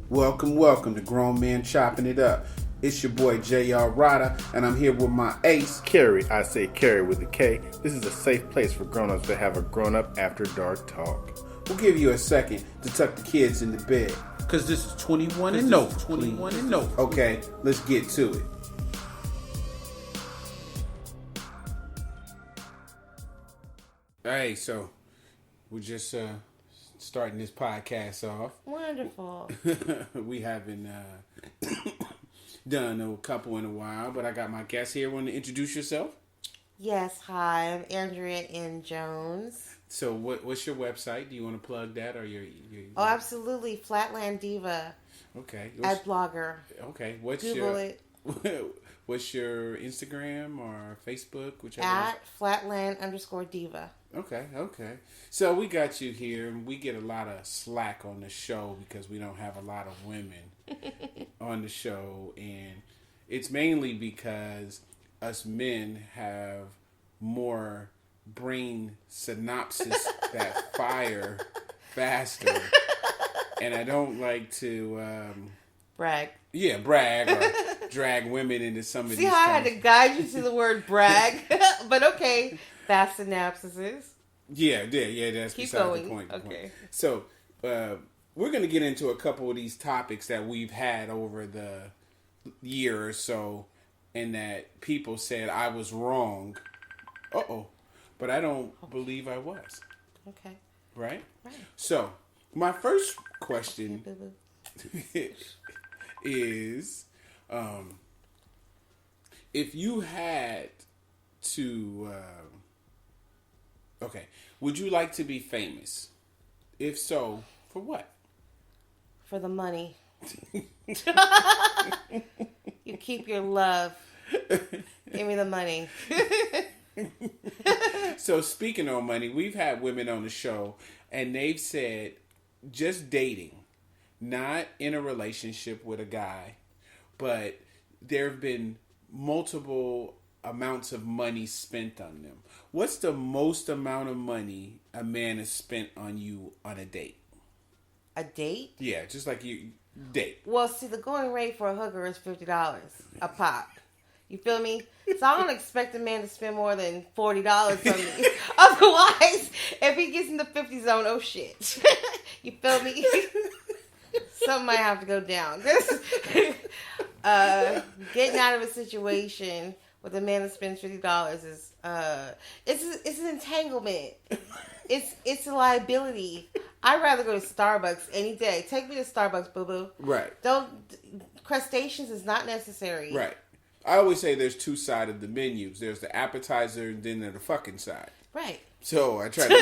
Welcome to Grown Men Chopping It Up. It's your boy J.R. Rydha, and I'm here with my ace, Carrie. I say Carrie with a K. This is a safe place for grown-ups to have a grown-up after dark talk. We'll give you a second to tuck the kids into bed, because this is 21 and no. 21 and no. Okay, let's get to it. Hey, so we're just starting this podcast off. Wonderful. We haven't done a couple in a while, but I got my guest here. Want to introduce yourself? Yes, hi, I'm Andrea Jones. So what's your website? Do you want to plug that or your Oh, absolutely. Flatland Diva. Okay. At Blogger. Okay. What's Google it. What's your Instagram or Facebook? Whichever. At Flatland_Diva. Okay. So we got you here, and we get a lot of slack on the show because we don't have a lot of women on the show, and it's mainly because us men have more brain synapses that fire faster, and I don't like to brag. Yeah, brag or drag women into some of these. See how I had to guide you to the word brag? But okay, fast synapses. Yeah, that's Keep beside going. the point. Okay. So, we're going to get into a couple of these topics that we've had over the year or so, and that people said I was wrong. But I don't believe I was. Okay. Right? So, my first question is, if you had to, would you like to be famous? If so, for what? For the money. You keep your love. Give me the money. So speaking of money, we've had women on the show, and they've said just dating, not in a relationship with a guy, but there have been multiple amounts of money spent on them. What's the most amount of money a man has spent on you on a date? A date? Yeah, just like you date. Well, see, the going rate for a hooker is $50 a pop. You feel me? So I don't expect a man to spend more than $40 on me. Otherwise, if he gets in the 50 zone, oh shit. You feel me? Something might have to go down. Getting out of a situation with a man that spends $50 is it's an entanglement. It's a liability. I'd rather go to Starbucks any day. Take me to Starbucks, boo boo. Right. Crustaceans is not necessary. Right. I always say there's two sides of the menus. There's the appetizer, and then there's the fucking side. Right. So I try to.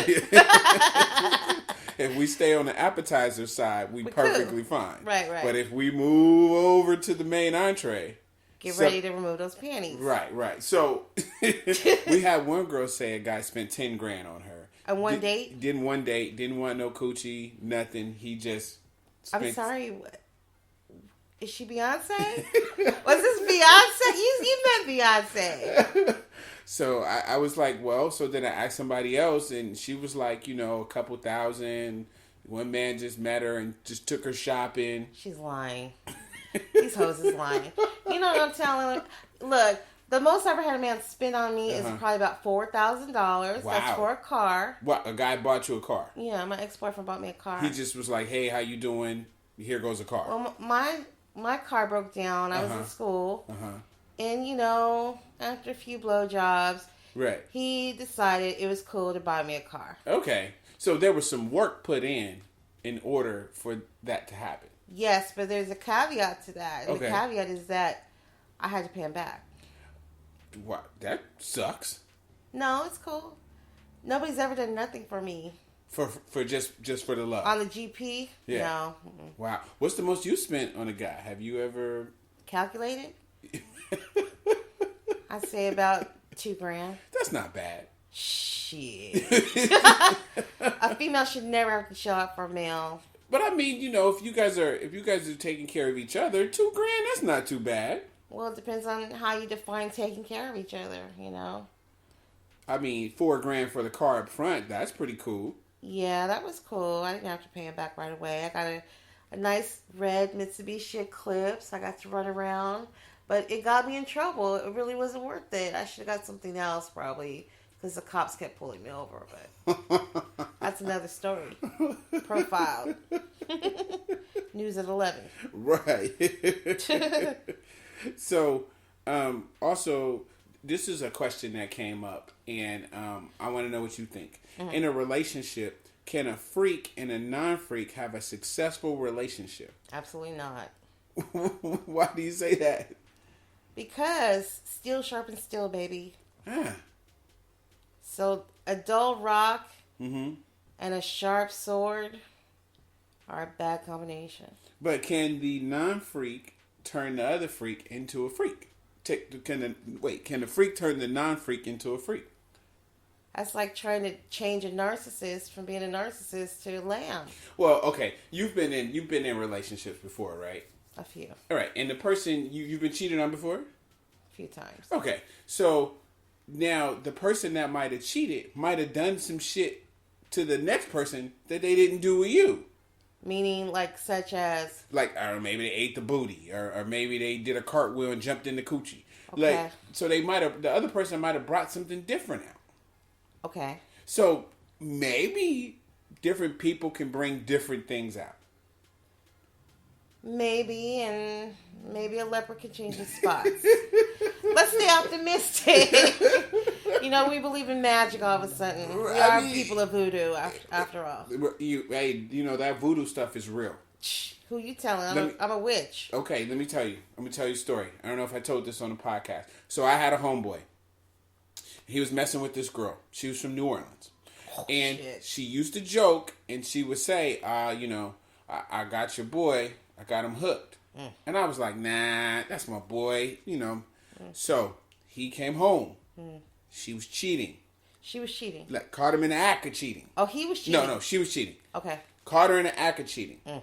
If we stay on the appetizer side, we perfectly fine. Right. But if we move over to the main entree, get ready to remove those panties. Right. So we had one girl say a guy spent $10,000 on her. On one date? Didn't one date. Didn't want no coochie. Nothing. He just. I'm sorry. What? Is she Beyonce? Was this Beyonce? You met Beyonce. So I was like, well, so then I asked somebody else, and she was like, a couple thousand. One man just met her and just took her shopping. She's lying. These hoes is lying. You know what I'm telling her? Look, the most I ever had a man spend on me is probably about $4,000. Wow. That's for a car. What? A guy bought you a car? Yeah, my ex-boyfriend bought me a car. He just was like, hey, how you doing? Here goes a car. Well, my car broke down. I was in school. And, after a few blowjobs, right, he decided it was cool to buy me a car. Okay. So there was some work put in order for that to happen. Yes, but there's a caveat to that. And the caveat is that I had to pay him back. What? That sucks. No, it's cool. Nobody's ever done nothing for me. For just for the love. On the GP? Yeah. No. Wow. What's the most you spent on a guy? Have you ever calculated? I'd say about $2,000. That's not bad. Shit. A female should never have to show up for a male. But I mean, if you guys are taking care of each other, $2,000, that's not too bad. Well, it depends on how you define taking care of each other, I mean, $4,000 for the car up front, that's pretty cool. Yeah, that was cool. I didn't have to pay him back right away. I a nice red Mitsubishi Eclipse. I got to run around, but it got me in trouble. It really wasn't worth it. I should have got something else probably because the cops kept pulling me over. But that's another story. Profiled. News at 11. Right. So, also, this is a question that came up, and I want to know what you think. Mm-hmm. In a relationship, can a freak and a non-freak have a successful relationship? Absolutely not. Why do you say that? Because steel sharpens steel, baby. Ah. So a dull rock mm-hmm. and a sharp sword are a bad combination. But can the non-freak turn the other freak into a freak? Can the freak turn the non-freak into a freak? That's like trying to change a narcissist from being a narcissist to a lamb. Well, okay, you've been in relationships before, right? A few. All right, and the person you've been cheated on before? A few times. Okay, so now the person that might have cheated might have done some shit to the next person that they didn't do with you. Meaning, like, such as? Like, or maybe they ate the booty, or maybe they did a cartwheel and jumped in the coochie. Okay. Like, so the other person might have brought something different out. Okay. So maybe different people can bring different things out. Maybe, and maybe a leopard can change his spots. Let's stay optimistic. You know, we believe in magic all of a sudden. We are people of voodoo, after all. You know, that voodoo stuff is real. Who you telling? I'm a witch. Okay, let me tell you. I'm going to tell you a story. I don't know if I told this on the podcast. So I had a homeboy. He was messing with this girl. She was from New Orleans. And shit. She used to joke, and she would say, you know, I got your boy. I got him hooked. Mm. And I was like, nah, that's my boy, you know. Mm. So he came home. Mm. She was cheating. She was cheating? Like, caught him in the act of cheating. Oh, he was cheating? No, she was cheating. Okay. Caught her in the act of cheating. Mm.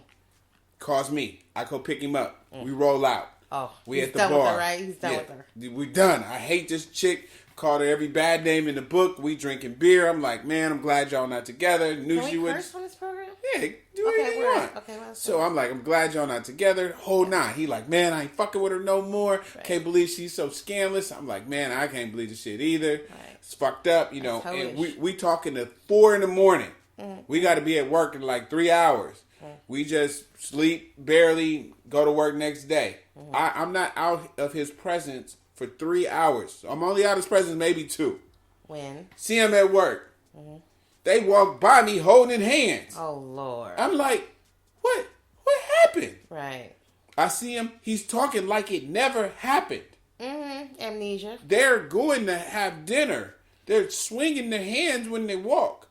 Calls me. I go pick him up. We roll out. Oh, we he's at the done bar. With her, right? He's done with her. We done. I hate this chick. Called her every bad name in the book. We drinking beer. I'm like, man, I'm glad y'all not together. Knew Can she we would. curse on this program? Yeah, do anything you want. Okay, well, so I'm like, I'm glad y'all not together. Whole nine. He like, man, I ain't fucking with her no more. Right. Can't believe she's so scandalous. I'm like, man, I can't believe this shit either. Right. It's fucked up, you know. And we talking to 4 a.m. Mm-hmm. We got to be at work in like 3 hours. Mm-hmm. We just sleep barely, go to work next day. Mm-hmm. I'm not out of his presence for 3 hours. I'm only out of his presence maybe 2. When? See him at work. Mm-hmm. They walk by me holding hands. Oh, Lord. I'm like, what happened? Right. I see him. He's talking like it never happened. Mm-hmm. Amnesia. They're going to have dinner. They're swinging their hands when they walk.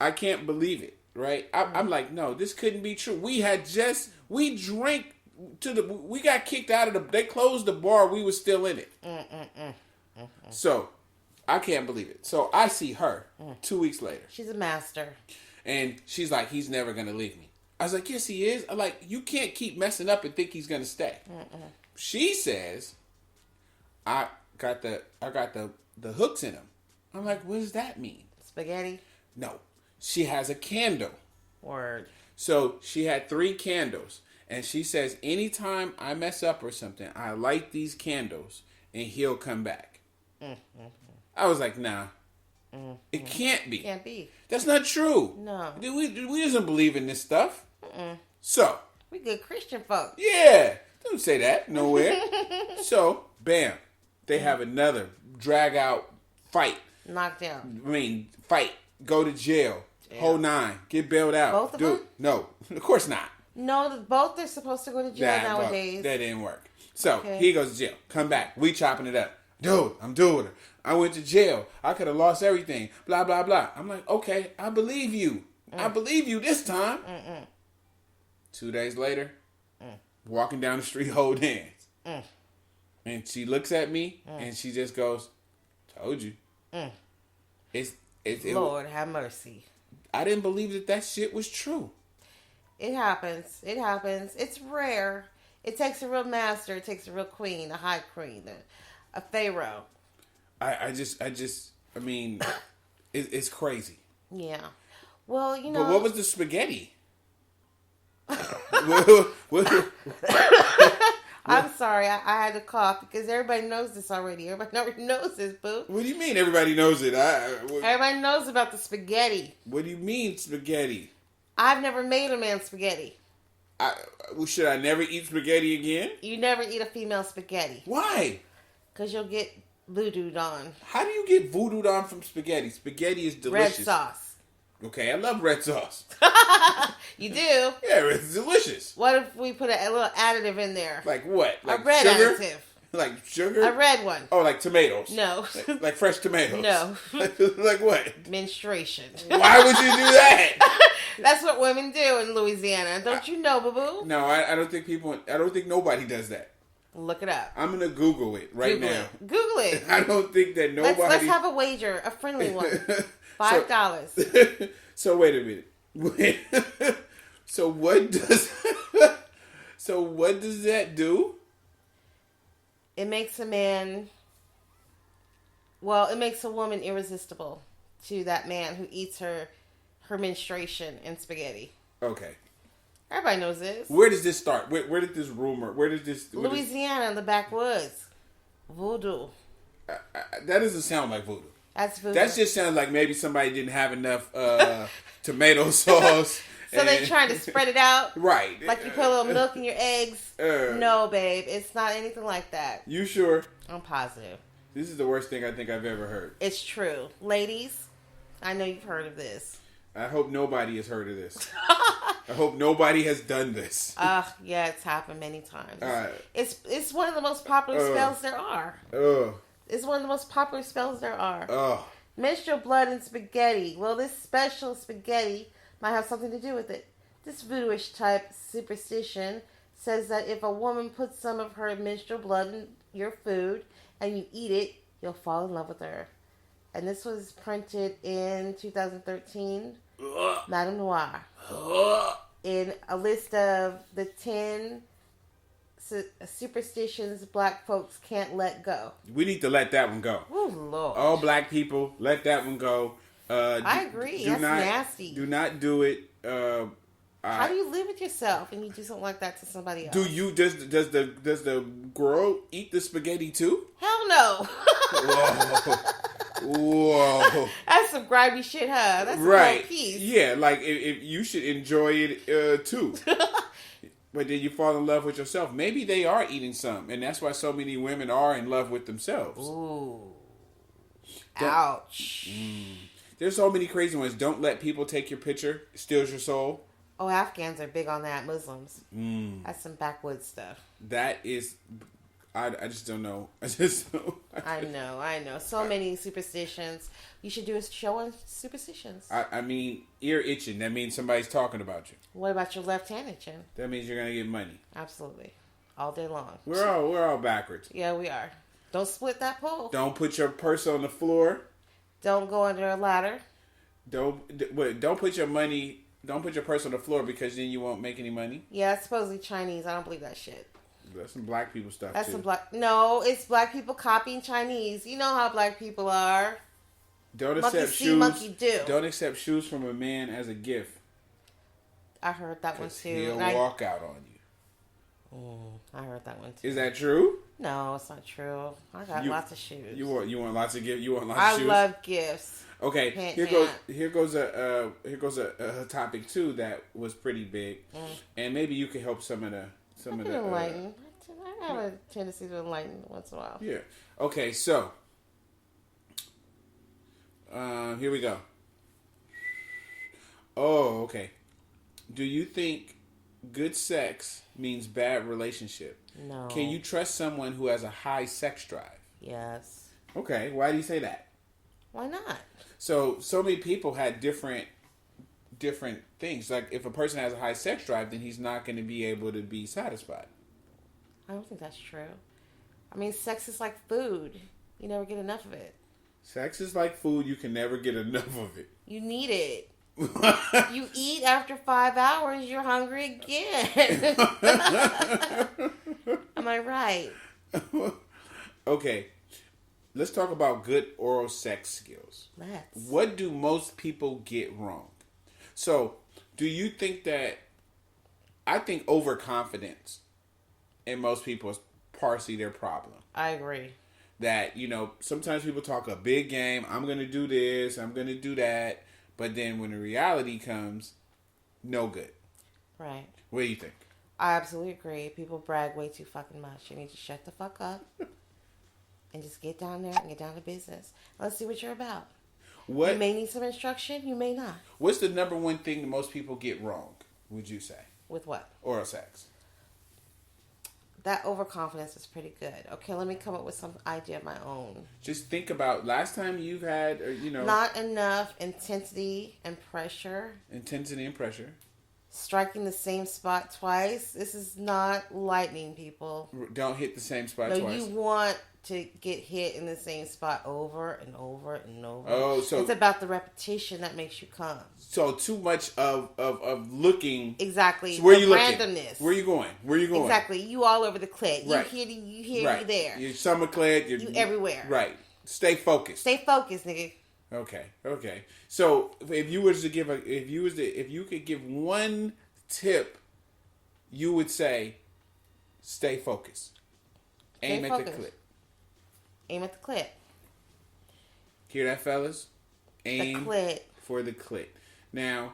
I can't believe it, right? I'm like, no, this couldn't be true. We drank we got kicked out of they closed the bar. We were still in it. So, I can't believe it. So, I see her 2 weeks later. She's a master. And she's like, he's never going to leave me. I was like, yes, he is. I'm like, you can't keep messing up and think he's going to stay. She says, I got the hooks in him. I'm like, what does that mean? Spaghetti? No. She has a candle. Word. So she had 3 candles. And she says, anytime I mess up or something, I light these candles and he'll come back. I was like, nah. It can't be. Can't be. That's not true. No. We doesn't believe in this stuff. So. We good Christian folk. Yeah. Don't say that nowhere. So, bam. They have another drag out fight. Knockdown. Fight. Go to jail. Whole 9. Get bailed out. Both of them? No. Of course not. No, both are supposed to go to jail nowadays. That didn't work. So, he goes to jail. Come back. We chopping it up. Dude, I'm doing it. I went to jail. I could have lost everything. Blah, blah, blah. I'm like, okay, I believe you. I believe you this time. 2 days later, walking down the street, hold hands. And she looks at me, and she just goes, told you. Lord, have mercy. I didn't believe that shit was true. It happens. It's rare. It takes a real master. It takes a real queen, a high queen, a pharaoh. I mean, it's crazy. Yeah. Well, you know. But what was the spaghetti? I'm sorry, I had to cough because everybody knows this already. Everybody already knows this, boo. What do you mean everybody knows it? Everybody knows about the spaghetti. What do you mean spaghetti? I've never made a man spaghetti. Should I never eat spaghetti again? You never eat a female spaghetti. Why? Because you'll get voodooed on. How do you get voodooed on from spaghetti? Spaghetti is delicious. Red sauce. Okay, I love red sauce. You do? Yeah, it's delicious. What if we put a little additive in there? Like what? Like a red sugar? additive. Like sugar? A red one. Oh, like tomatoes? No. Like fresh tomatoes? No. Like what? Menstruation. Why would you do that? That's what women do in Louisiana. Don't you know, boo-boo? No, I don't think nobody does that. Look it up. I'm going to Google it right now. Google it. I don't think that nobody... Let's have a wager. A friendly one. $5. So wait a minute. So what does that do? It makes a man... Well, it makes a woman irresistible to that man who eats her menstruation in spaghetti. Okay. Everybody knows this. Where does this start? Where did this rumor... Louisiana in the backwoods. Voodoo. That doesn't sound like voodoo. That's voodoo. That just sounds like maybe somebody didn't have enough tomato sauce. So they're trying to spread it out? Right. Like you put a little milk in your eggs? No, babe. It's not anything like that. You sure? I'm positive. This is the worst thing I think I've ever heard. It's true. Ladies, I know you've heard of this. I hope nobody has heard of this. I hope nobody has done this. Yeah, it's happened many times. It's one of the most popular spells there are. It's one of the most popular spells there are. Menstrual blood and spaghetti. Well, this special spaghetti might have something to do with it. This voodooish type superstition says that if a woman puts some of her menstrual blood in your food and you eat it, you'll fall in love with her. And this was printed in 2013. Madame Noir. In a list of the 10 superstitions black folks can't let go. We need to let that one go. Oh, Lord. All black people, let that one go. I agree. That's nasty. Do not do it. How do you live with yourself and you do something like that to somebody else? Does the girl eat the spaghetti too? Hell no. Whoa. That's some grimy shit, huh? That's right. A whole piece. Yeah, like if you should enjoy it too. But then you fall in love with yourself. Maybe they are eating some, and that's why so many women are in love with themselves. Ooh. Ouch. There's so many crazy ones. Don't let people take your picture. Steals your soul. Oh, Afghans are big on that. Muslims. That's some backwoods stuff. That is... I just don't know. I know. So many superstitions. You should do a show on superstitions. I mean, ear itching. That means somebody's talking about you. What about your left hand itching? That means you're going to get money. Absolutely. All day long. We're all backwards. Yeah, we are. Don't split that pole. Don't put your purse on the floor. Don't go under a ladder. Don't put your money... Don't put your purse on the floor because then you won't make any money. Yeah, it's supposedly Chinese. I don't believe that shit. That's some black people stuff, That's too. some black... No, it's black people copying Chinese. You know how black people are. Don't monkey accept see, shoes. monkey do. Don't accept shoes from a man as a gift. I heard that one, too. He'll walk out on you. I heard that one, too. Is that true? No, it's not true. I got lots of shoes. You want lots of gifts? You want lots of shoes? I love gifts. Okay, here goes a topic too that was pretty big, and maybe you can help some of the enlighten. I have a tendency to enlighten once in a while. Yeah. Okay, so here we go. Oh, okay. Do you think good sex means bad relationship? No. Can you trust someone who has a high sex drive? Yes. Okay, why do you say that? Why not? So many people had different things. Like if a person has a high sex drive, then he's not going to be able to be satisfied. I don't think that's true. I mean, sex is like food. You never get enough of it. Sex is like food. You can never get enough of it. You need it. You eat after 5 hours, you're hungry again. Am I right? Okay. Let's talk about good oral sex skills. Let's. What do most people get wrong? So, do you think that I think overconfidence in most people is partially their problem. I agree. That, sometimes people talk a big game. I'm going to do this. I'm going to do that. But then when the reality comes, no good. Right. What do you think? I absolutely agree. People brag way too fucking much. You need to shut the fuck up and just get down there and get down to business. Let's see what you're about. What? You may need some instruction. You may not. What's the number one thing that most people get wrong, would you say? With what? Oral sex. That overconfidence is pretty good. Okay, let me come up with some idea of my own. Just think about last time you've had, Not enough intensity and pressure. Intensity and pressure. Striking the same spot twice. This is not lightning, people. Don't hit the same spot no, twice. You want to get hit in the same spot over and over and over. Oh, so it's about the repetition that makes you come. So too much of looking. Exactly. So where you randomness. Looking? Where you going? Exactly. You all over the clit. Right. You here, right. you there. You're summer clit. You everywhere. Right. Stay focused. Stay focused, nigga. Okay. So if you could give one tip, you would say, stay focused. Aim at the clit. Aim at the clit. Hear that, fellas? Aim the clit. For the clit. Now,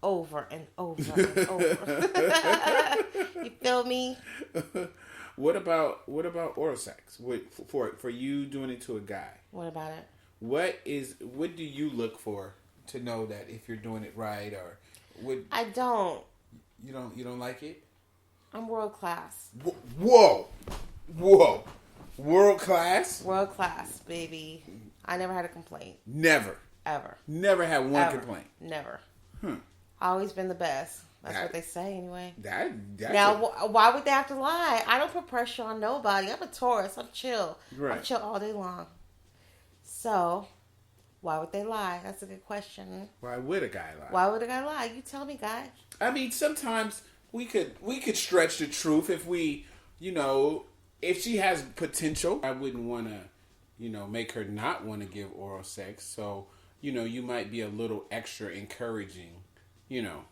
over and over and over. You feel me? What about oral sex? For you doing it to a guy? What about it? What do you look for to know that if you're doing it right, or would I don't. You don't like it? I'm world class. Whoa. World class? World class, baby. I never had a complaint. Never. Ever. Never had one complaint. Never. Always been the best. That's what they say anyway. Why would they have to lie? I don't put pressure on nobody. I'm a Taurus. I'm chill. Right. I'm chill all day long. So, why would they lie? That's a good question. Why would a guy lie? Why would a guy lie? You tell me, guy. I mean, sometimes we could stretch the truth if we, if she has potential. I wouldn't want to, make her not want to give oral sex. So, you might be a little extra encouraging,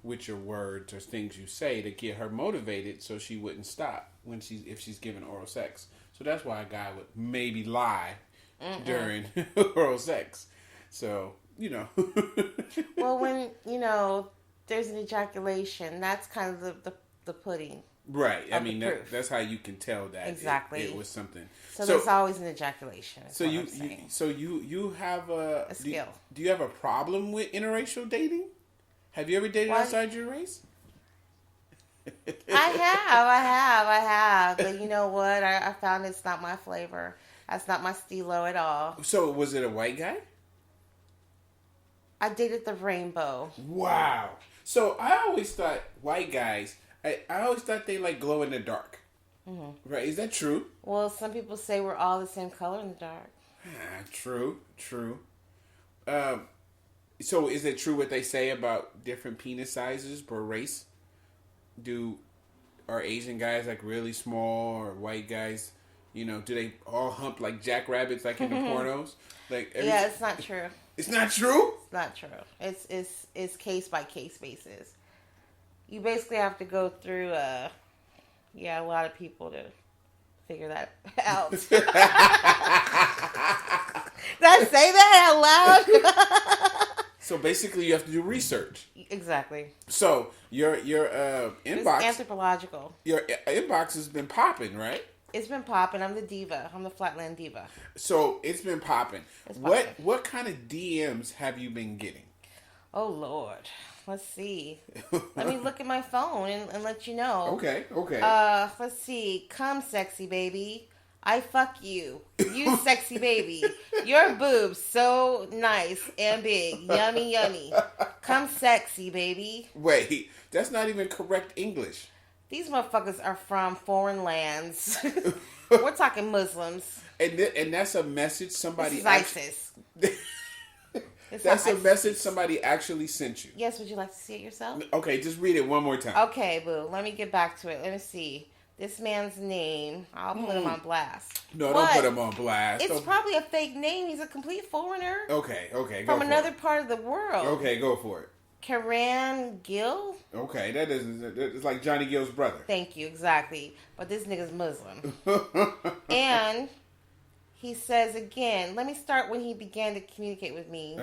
with your words or things you say to get her motivated so she wouldn't stop if she's giving oral sex. So that's why a guy would maybe lie during oral sex. So, Well, when, there's an ejaculation, that's kind of the pudding. Right. I mean, that's how you can tell that exactly it was something. So there's always an ejaculation. So you have a skill. Do you have a problem with interracial dating? Have you ever dated outside your race? I have. But you know what? I found it's not my flavor. That's not my stilo at all. So was it a white guy? I dated the rainbow. Wow. So I always thought white guys, I always thought they like glow in the dark. Mm-hmm. Right? Is that true? Well, some people say we're all the same color in the dark. True. So is it true what they say about different penis sizes per race? Are Asian guys like really small, or white guys, do they all hump like jackrabbits like in the pornos? It's not true. It's not true? It's not true. It's case by case basis. You basically have to go through a lot of people to figure that out. Did I say that out loud? So basically, you have to do research. Exactly. So your inbox, it's anthropological. Your inbox has been popping, right? It's been popping. I'm the diva. I'm the Flatland Diva. So it's been popping. What kind of DMs have you been getting? Oh Lord, let's see. Let me look at my phone and let you know. Okay. Let's see. Come, sexy baby. I fuck you. You sexy baby. Your boobs so nice and big. Yummy, yummy. Come sexy baby. Wait, that's not even correct English. These motherfuckers are from foreign lands. We're talking Muslims. And that's a message somebody... This is ISIS. That's a message somebody actually sent you. Yes, would you like to see it yourself? Okay, just read it one more time. Okay, boo. Let me get back to it. Let me see. This man's name. I'll put him on blast. No, don't put him on blast. It's probably a fake name. He's a complete foreigner. Okay, go from for another it. part of the world. Okay, go for it. Karan Gill. Okay, that isn't. It's like Johnny Gill's brother. Thank you, exactly. But this nigga's Muslim. And he says again, let me start when he began to communicate with me.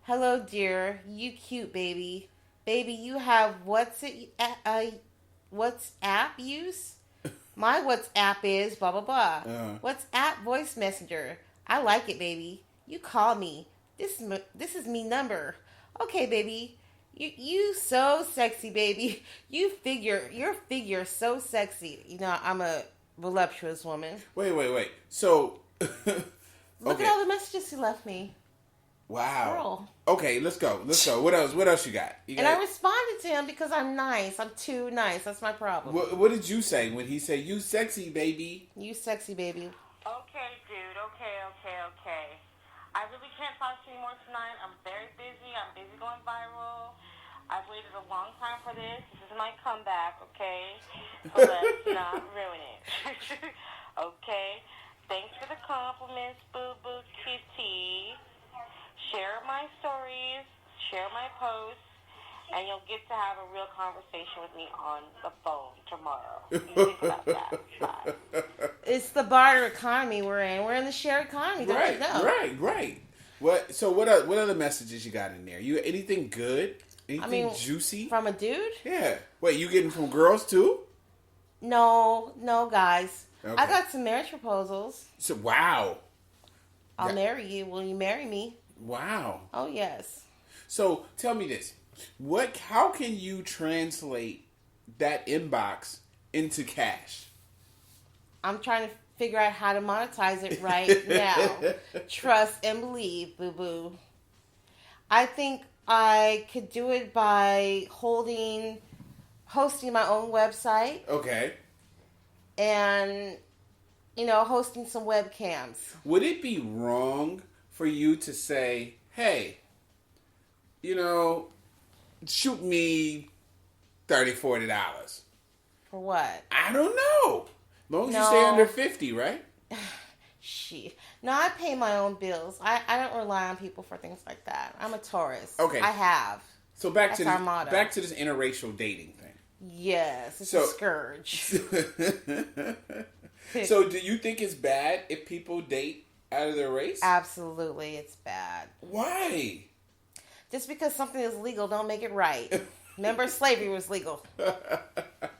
Hello, dear. You cute, baby. Baby, you have WhatsApp use? My WhatsApp is blah, blah, blah. WhatsApp voice messenger. I like it, baby. You call me. This is me number. Okay, baby. You so sexy, baby. Your figure so sexy. You know, I'm a voluptuous woman. Wait. So, look at all the messages he left me. Wow. Girl. Okay, let's go. What else you got? And I responded to him because I'm nice. I'm too nice. That's my problem. What did you say when he said, you sexy, baby? You sexy, baby. Okay, dude. Okay. I really can't talk to you more tonight. I'm very busy. I'm busy going viral. I've waited a long time for this. This is my comeback, okay? So let's not ruin it. Okay? Thanks for the compliments, boo-boo kitty. Share my stories, share my posts, and you'll get to have a real conversation with me on the phone tomorrow. You think about that. Bye. It's the barter economy we're in. We're in the shared economy. Don't you know? Right. What other messages you got in there? You anything good? Anything juicy? From a dude? Yeah. Wait, you getting from girls too? No, guys. Okay. I got some marriage proposals. So wow. I'll marry you. Will you marry me? Wow. Oh, yes. So tell me this. How can you translate that inbox into cash? I'm trying to figure out how to monetize it right now. Trust and believe, boo-boo. I think I could do it by hosting my own website. Okay. And, hosting some webcams. Would it be wrong for you to say, hey, shoot me $30, $40? For what? I don't know. As long as you stay under 50, right? Shit. No, I pay my own bills. I don't rely on people for things like that. I'm a Taurus. Okay. I have. So back That's our motto. Back to this interracial dating thing. Yes, it's a scourge. So do you think it's bad if people date out of their race? Absolutely, it's bad. Why? Just because something is legal don't make it right. Remember, slavery was legal.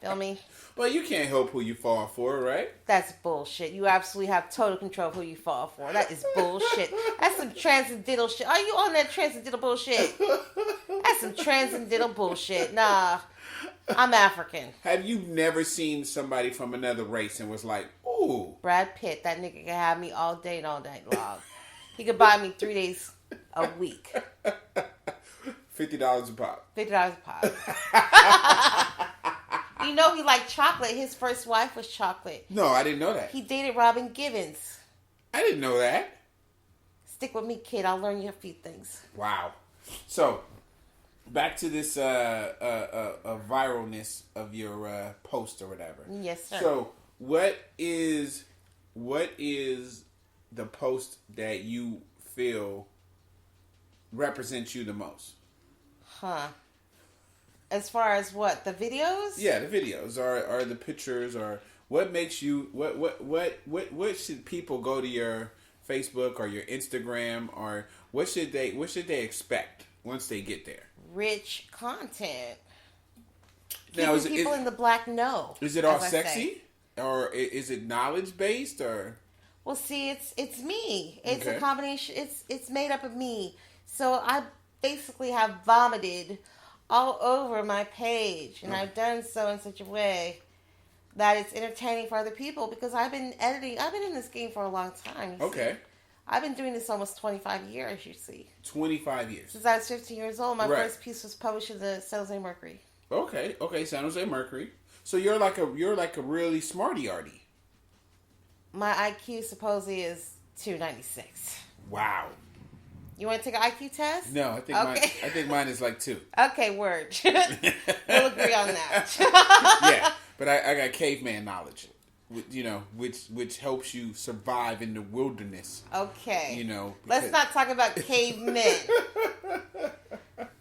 Feel me? Well, you can't help who you fall for, right? That's bullshit. You absolutely have total control of who you fall for. That is bullshit. That's some transcendental shit. Are you on that transcendental bullshit? That's some transcendental bullshit. Nah, I'm African. Have you never seen somebody from another race and was like, ooh? Brad Pitt, that nigga can have me all day and all night long. He could buy me 3 days a week. $50 a pop. $50 a pop. He liked chocolate. His first wife was chocolate. No, I didn't know that. He dated Robin Givens. I didn't know that. Stick with me, kid. I'll learn you a few things. Wow. So, back to this viralness of your post or whatever. Yes, sir. So, what is the post that you feel represents you the most? As far as what? The videos? Yeah, the videos or the pictures or what makes you what should people go to your Facebook or your Instagram or what should they expect once they get there? Rich content. Now, Keeping people in the black know. Is it all sexy? Or is it knowledge based or? Well, see, it's me. It's Okay. a combination. It's made up of me. So I basically have vomited all over my page, and I've done so in such a way that it's entertaining for other people because I've been editing. I've been in this game for a long time. Okay. I've been doing this almost 25 years, you see. 25 years. Since I was 15 years old, my Right. first piece was published in the San Jose Mercury. Okay, San Jose Mercury. So you're like a really smarty arty. My IQ supposedly is 296. Wow. You want to take an IQ test? No, I think mine is like 2. Okay, word. We'll agree on that. Yeah, but I got caveman knowledge, which helps you survive in the wilderness. Okay. Let's Let's not talk about cavemen.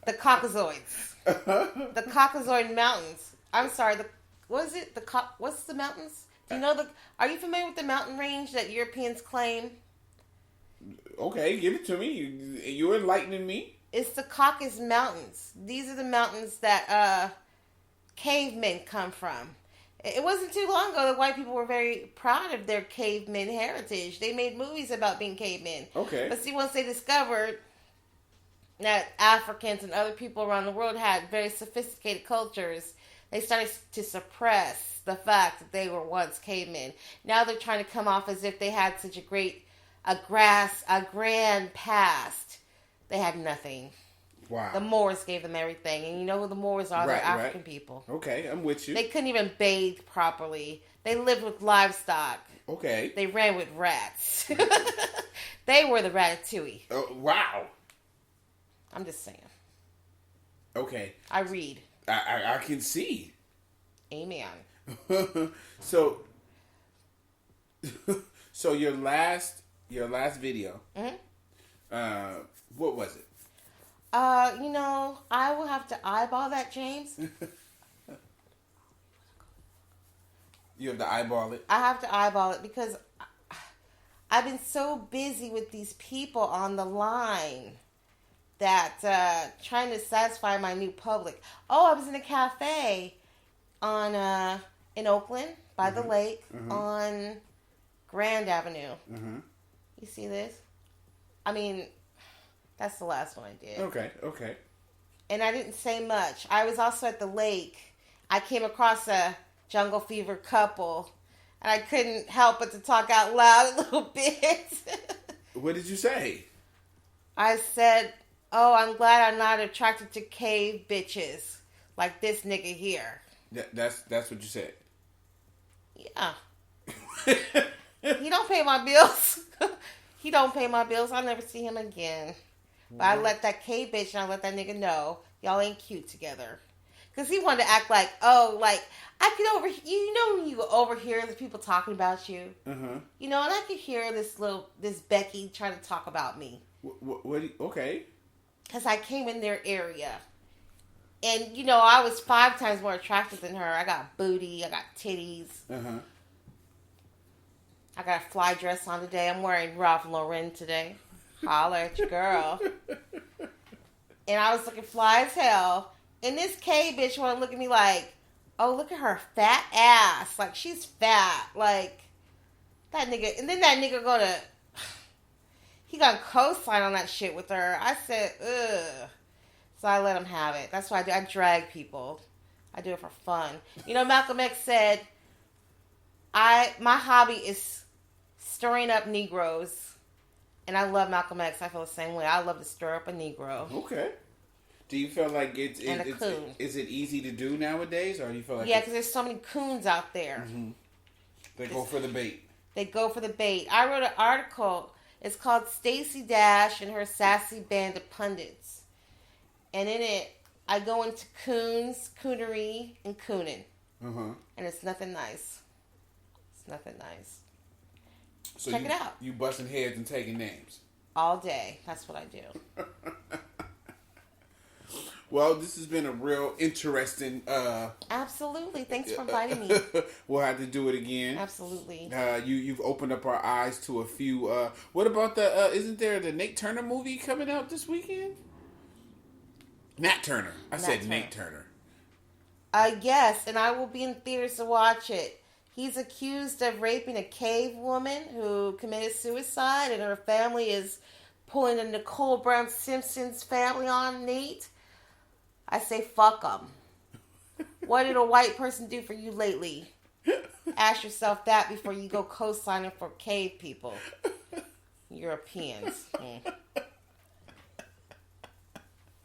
The Caucasoids. The Caucasoid Mountains. I'm sorry, what's the mountains? Do you know are you familiar with the mountain range that Europeans claim? Okay, give it to me. You're enlightening me. It's the Caucasus Mountains. These are the mountains that cavemen come from. It wasn't too long ago that white people were very proud of their caveman heritage. They made movies about being cavemen. Okay. But see, once they discovered that Africans and other people around the world had very sophisticated cultures, they started to suppress the fact that they were once cavemen. Now they're trying to come off as if they had such a grand past. They had nothing. Wow. The Moors gave them everything. And you know who the Moors are? They're African people. Okay, I'm with you. They couldn't even bathe properly. They lived with livestock. Okay. They ran with rats. They were the Ratatouille. Oh, wow. I'm just saying. Okay. I read. I can see. Amen. So your last video. Mm-hmm. What was it? I will have to eyeball that, James. You have to eyeball it? I have to eyeball it because I've been so busy with these people on the line that trying to satisfy my new public. Oh, I was in a cafe in Oakland by the lake on Grand Avenue. Mm-hmm. You see this? I mean, that's the last one I did. Okay. And I didn't say much. I was also at the lake. I came across a jungle fever couple, and I couldn't help but to talk out loud a little bit. What did you say? I said, "Oh, I'm glad I'm not attracted to cave bitches like this nigga here." That's what you said. Yeah. He don't pay my bills. He don't pay my bills. I'll never see him again. But I let that cave bitch and I let that nigga know y'all ain't cute together. Because he wanted to act like, I could when you overhear the people talking about you. And I could hear this Becky trying to talk about me. Okay. Because I came in their area. And, I was 5 times more attractive than her. I got booty. I got titties. I got a fly dress on today. I'm wearing Ralph Lauren today. Holler at your girl. And I was looking fly as hell. And this K bitch want to look at me like, oh, look at her fat ass. Like, she's fat. Like, that nigga. And then that nigga he gonna co-sign on that shit with her. I said, ugh. So I let him have it. That's what I do. I drag people. I do it for fun. Malcolm X said, my hobby is stirring up Negroes. And I love Malcolm X. I feel the same way. I love to stir up a Negro. Okay. Do you feel like is it easy to do nowadays, or do you feel like because there's so many coons out there. They go for the bait. They go for the bait. I wrote an article. It's called Stacey Dash and Her Sassy Band of Pundits. And in it, I go into coons, coonery, and cooning. And it's nothing nice. It's nothing nice. So Check it out. You busting heads and taking names. All day. That's what I do. Well, this has been a real interesting... Absolutely. Thanks for inviting me. We'll have to do it again. Absolutely. You've opened up our eyes to a few... what about isn't there the Nate Turner movie coming out this weekend? Nat Turner. I said Nate Turner. Yes, and I will be in theaters to watch it. He's accused of raping a cave woman who committed suicide, and her family is pulling the Nicole Brown Simpson's family on Nate. I say, fuck them. What did a white person do for you lately? Ask yourself that before you go co-signing for cave people. Europeans.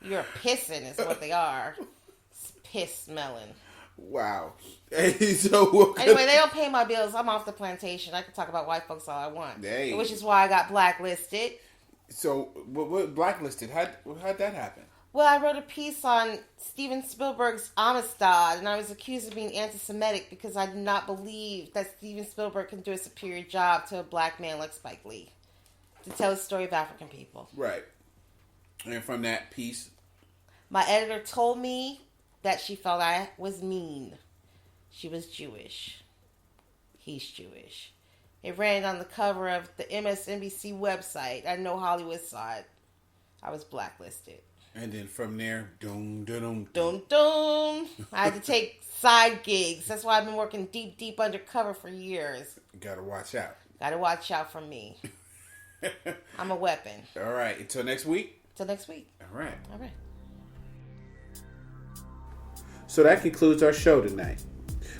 You're pissing is what they are. It's piss smelling. Wow. So anyway, they don't pay my bills. I'm off the plantation. I can talk about white folks all I want. Hey. Which is why I got blacklisted. So, what blacklisted? How'd that happen? Well, I wrote a piece on Steven Spielberg's Amistad, and I was accused of being anti-Semitic because I did not believe that Steven Spielberg can do a superior job to a black man like Spike Lee to tell the story of African people. Right. And from that piece... My editor told me that she felt I was mean. She was Jewish. He's Jewish. It ran on the cover of the MSNBC website. I know Hollywood saw it. I was blacklisted. And then from there, doom, doom, Dun, dun. I had to take side gigs. That's why I've been working deep undercover for years. Gotta watch out. Gotta watch out for me. I'm a weapon. All right. Until next week. Till next week. All right. All right. So that concludes our show tonight.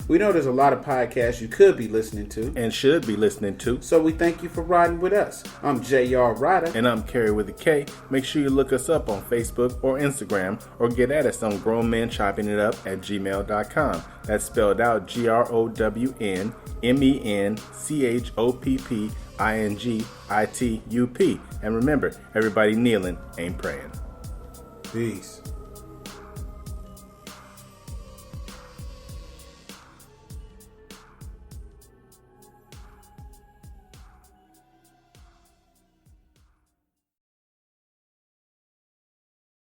We know there's a lot of podcasts you could be listening to. And should be listening to. So we thank you for riding with us. I'm J.R. Rydha. And I'm Carrie with a K. Make sure you look us up on Facebook or Instagram or get at us on grownmenchoppingitup@gmail.com. That's spelled out GROWNMENCHOPPINGITUP. And remember, everybody kneeling ain't praying. Peace.